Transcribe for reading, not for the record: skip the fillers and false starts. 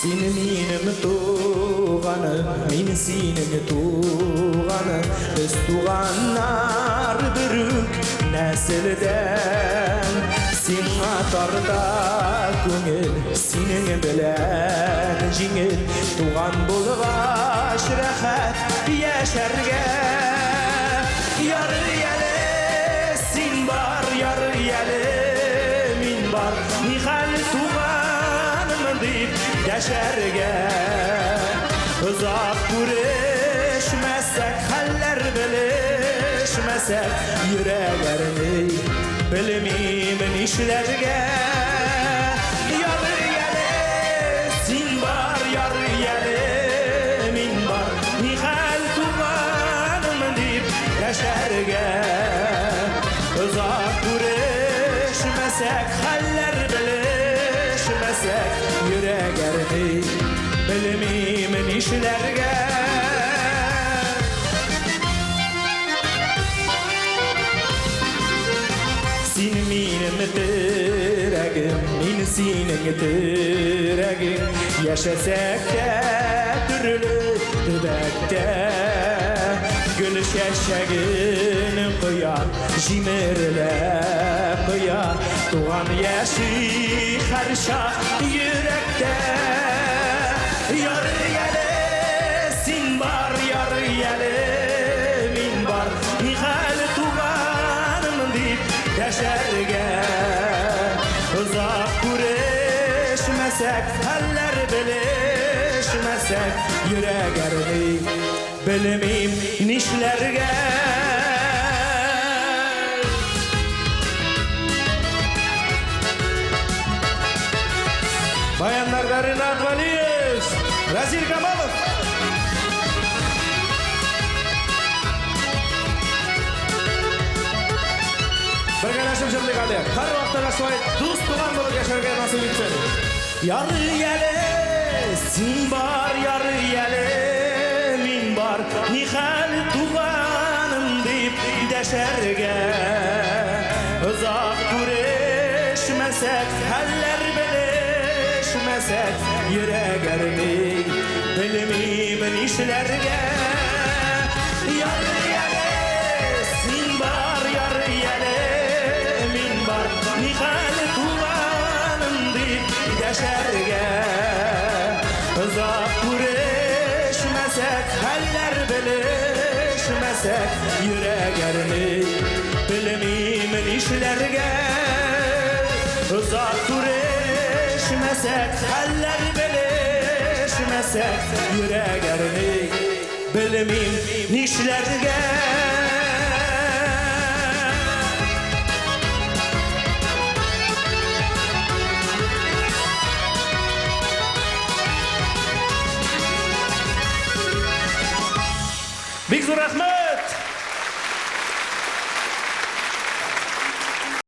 Seni minim tuğanı, min senin tuğanı. Biz tuğanlar bürük nesilden. Sen atarda köngül, senin bilen jingil. Tuğan bulgaş rahat yaşarga. Yar yale sen bar, yar yale min bar. Nihal tuğanım deyip yaşarga. Uzak görüşmesek, haller bilişmesek, yüreğlerini bilmeyim işlerge. Yar yale sen bar, yar yale min bar. Nihal tuğanım deyip yaşarga. Uzak görüşmesek, haller bilişmesek, yüreğlerini bilmeyim işlerge. Sen benim diregim, men senin diregin. Yaşasak da türlü dübekte. Gül şeşegini koyar, jimirle koyar. Doğan yaşı her şah yürekte. Yar yale sen bar, yar yale min bar. Nihal tuğanım deyip yaşarga. Uzak görüşmesek, haller bilişmesek, yüreğlerini bilmeyim nişlerge. Bayanlar Darin Akvaliyev, Razil Kamalov. Birgalashib jirlik qilyap. Har vaqtda rasvoy do'st tugan bo'lib yashashga nasib etsin. Yar yale sen bar, yar yale min bar. Nihal tuganım deyip yaşarga. Uzak görüşmesek, haller bilişmesek, yüreğlerini bilmeyim işlerge. Yar yale sen bar, yar yale min bar. Nihal tuğanım deyip yaşarga. Uzak görüşmesek, haller bilişmesek, yüreğlerini bilmeyim işlerge. Uzak görüşmesek, haller bilişmesek, yüreğlerini bilmeyim nişlerge. Big rahmat.